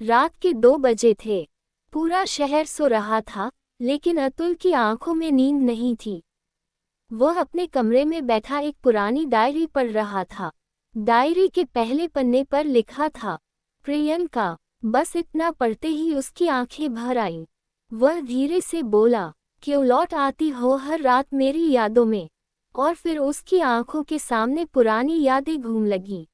रात के 2 बजे थे। पूरा शहर सो रहा था, लेकिन अतुल की आंखों में नींद नहीं थी। वह अपने कमरे में बैठा एक पुरानी डायरी पढ़ रहा था। डायरी के पहले पन्ने पर लिखा था, प्रियंका। बस इतना पढ़ते ही उसकी आंखें भर आईं। वह धीरे से बोला, क्यों लौट आती हो हर रात मेरी यादों में? और फिर उसकी आंखों के सामने पुरानी यादें घूम लगी।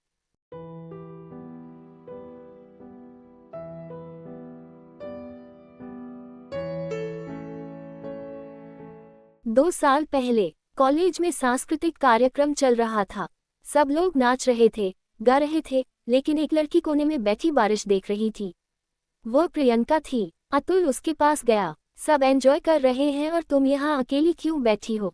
2 साल पहले कॉलेज में सांस्कृतिक कार्यक्रम चल रहा था। सब लोग नाच रहे थे, गा रहे थे, लेकिन एक लड़की कोने में बैठी बारिश देख रही थी। वो प्रियंका थी। अतुल उसके पास गया। सब एंजॉय कर रहे हैं और तुम यहाँ अकेली क्यों बैठी हो?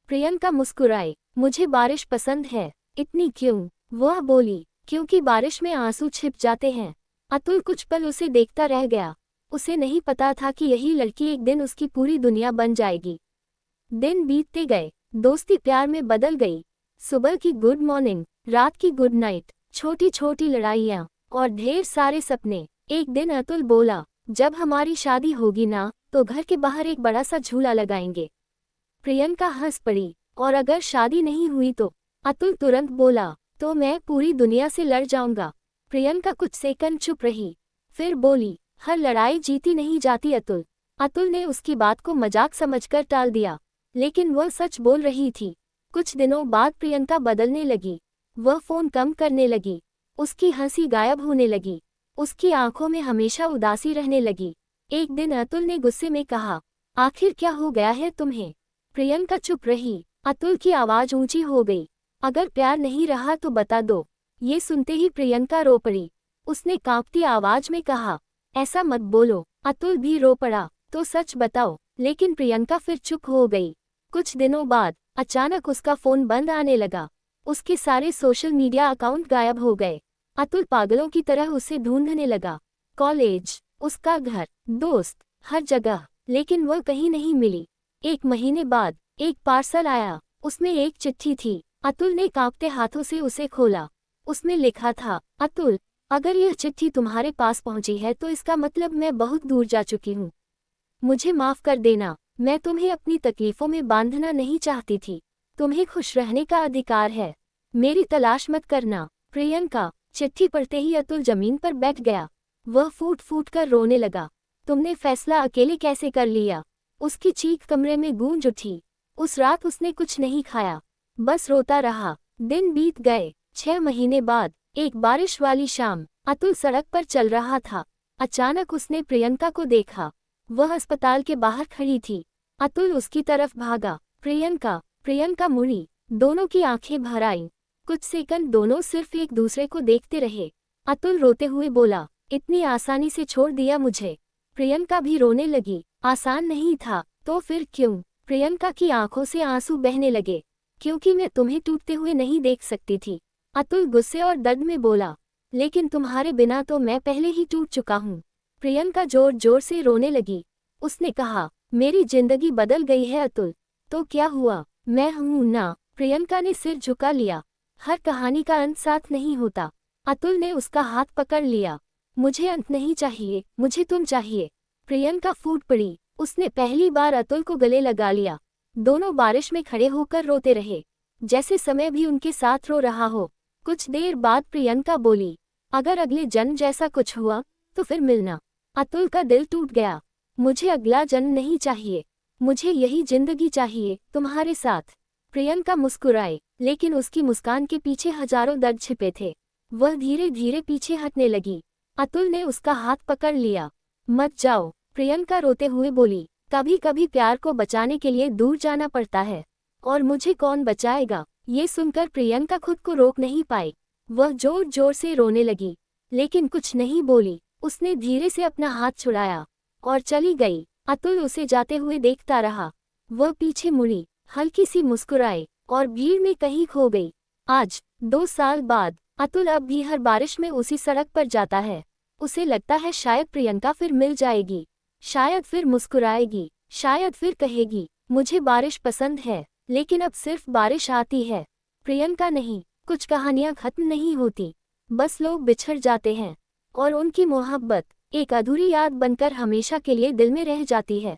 प्रियंका मुस्कुराई, मुझे बारिश पसंद है। इतनी क्यों? वह बोली, क्योंकि बारिश में आंसू छिप जाते हैं। अतुल कुछ पल उसे देखता रह गया। उसे नहीं पता था कि यही लड़की एक दिन उसकी पूरी दुनिया बन जाएगी। दिन बीतते गए, दोस्ती प्यार में बदल गई। सुबह की गुड मॉर्निंग, रात की गुड नाइट, छोटी छोटी लड़ाइयाँ और ढेर सारे सपने। एक दिन अतुल बोला, जब हमारी शादी होगी ना, तो घर के बाहर एक बड़ा सा झूला लगाएंगे। प्रियंका हंस पड़ी, और अगर शादी नहीं हुई तो? अतुल तुरंत बोला, तो मैं पूरी दुनिया से लड़ जाऊंगा। प्रियंका कुछ सेकंड चुप रही, फिर बोली, हर लड़ाई जीती नहीं जाती अतुल। अतुल ने उसकी बात को मजाक समझकर टाल दिया, लेकिन वह सच बोल रही थी। कुछ दिनों बाद प्रियंका बदलने लगी। वह फोन कम करने लगी, उसकी हंसी गायब होने लगी, उसकी आंखों में हमेशा उदासी रहने लगी। एक दिन अतुल ने गुस्से में कहा, आखिर क्या हो गया है तुम्हें? प्रियंका चुप रही। अतुल की आवाज ऊंची हो गई, अगर प्यार नहीं रहा तो बता दो। ये सुनते ही प्रियंका रो पड़ी। उसने कांपती आवाज में कहा, ऐसा मत बोलो। अतुल भी रो पड़ा, तो सच बताओ। लेकिन प्रियंका फिर चुप हो गई। कुछ दिनों बाद अचानक उसका फोन बंद आने लगा। उसके सारे सोशल मीडिया अकाउंट गायब हो गए। अतुल पागलों की तरह उसे ढूंढने लगा। कॉलेज, उसका घर, दोस्त, हर जगह, लेकिन वह कहीं नहीं मिली। 1 महीने बाद एक पार्सल आया। उसमें एक चिट्ठी थी। अतुल ने कांपते हाथों से उसे खोला। उसमें लिखा था, अतुल, अगर यह चिट्ठी तुम्हारे पास पहुंची है तो इसका मतलब मैं बहुत दूर जा चुकी हूँ। मुझे माफ कर देना। मैं तुम्हें अपनी तकलीफों में बांधना नहीं चाहती थी। तुम्हें खुश रहने का अधिकार है। मेरी तलाश मत करना। प्रियंका। चिट्ठी पढ़ते ही अतुल जमीन पर बैठ गया। वह फूट फूट कर रोने लगा। तुमने फैसला अकेले कैसे कर लिया? उसकी चीख कमरे में गूंज उठी। उस रात उसने कुछ नहीं खाया, बस रोता रहा। दिन बीत गए। 6 महीने बाद एक बारिश वाली शाम, अतुल सड़क पर चल रहा था। अचानक उसने प्रियंका को देखा। वह अस्पताल के बाहर खड़ी थी। अतुल उसकी तरफ भागा। प्रियंका। प्रियंका मुड़ी। दोनों की आंखें भर आईं। कुछ सेकंड दोनों सिर्फ एक दूसरे को देखते रहे। अतुल रोते हुए बोला, इतनी आसानी से छोड़ दिया मुझे? प्रियंका भी रोने लगी। आसान नहीं था, तो फिर क्यों? प्रियंका की आंखों से आंसू बहने लगे। क्योंकि मैं तुम्हें टूटते हुए नहीं देख सकती थी। अतुल गुस्से और दर्द में बोला, लेकिन तुम्हारे बिना तो मैं पहले ही टूट चुका हूँ। प्रियंका जोर जोर से रोने लगी। उसने कहा, मेरी जिंदगी बदल गई है अतुल। तो क्या हुआ? मैं हूं ना। प्रियंका ने सिर झुका लिया। हर कहानी का अंत साथ नहीं होता। अतुल ने उसका हाथ पकड़ लिया। मुझे अंत नहीं चाहिए, मुझे तुम चाहिए। प्रियंका फूट पड़ी। उसने पहली बार अतुल को गले लगा लिया। दोनों बारिश में खड़े होकर रोते रहे, जैसे समय भी उनके साथ रो रहा हो। कुछ देर बाद प्रियंका बोली, अगर अगले जन्म जैसा कुछ हुआ तो फिर मिलना। अतुल का दिल टूट गया। मुझे अगला जन्म नहीं चाहिए, मुझे यही जिंदगी चाहिए, तुम्हारे साथ। प्रियंका मुस्कुराई, लेकिन उसकी मुस्कान के पीछे हजारों दर्द छिपे थे। वह धीरे धीरे पीछे हटने लगी। अतुल ने उसका हाथ पकड़ लिया। मत जाओ, प्रियंका रोते हुए बोली, कभी कभी प्यार को बचाने के लिए दूर जाना पड़ता है। और मुझे कौन बचाएगा? ये सुनकर प्रियंका खुद को रोक नहीं पाई। वह जोर जोर से रोने लगी, लेकिन कुछ नहीं बोली। उसने धीरे से अपना हाथ छुड़ाया और चली गई। अतुल उसे जाते हुए देखता रहा। वह पीछे मुड़ी, हल्की सी मुस्कुराई और भीड़ में कहीं खो गई। आज 2 साल बाद अतुल अब भी हर बारिश में उसी सड़क पर जाता है। उसे लगता है शायद प्रियंका फिर मिल जाएगी, शायद फिर मुस्कुराएगी, शायद फिर कहेगी, मुझे बारिश पसंद है। लेकिन अब सिर्फ बारिश आती है, प्रियंका नहीं। कुछ कहानियां खत्म नहीं होती, बस लोग बिछड़ जाते हैं। और उनकी मोहब्बत एक अधूरी याद बनकर हमेशा के लिए दिल में रह जाती है।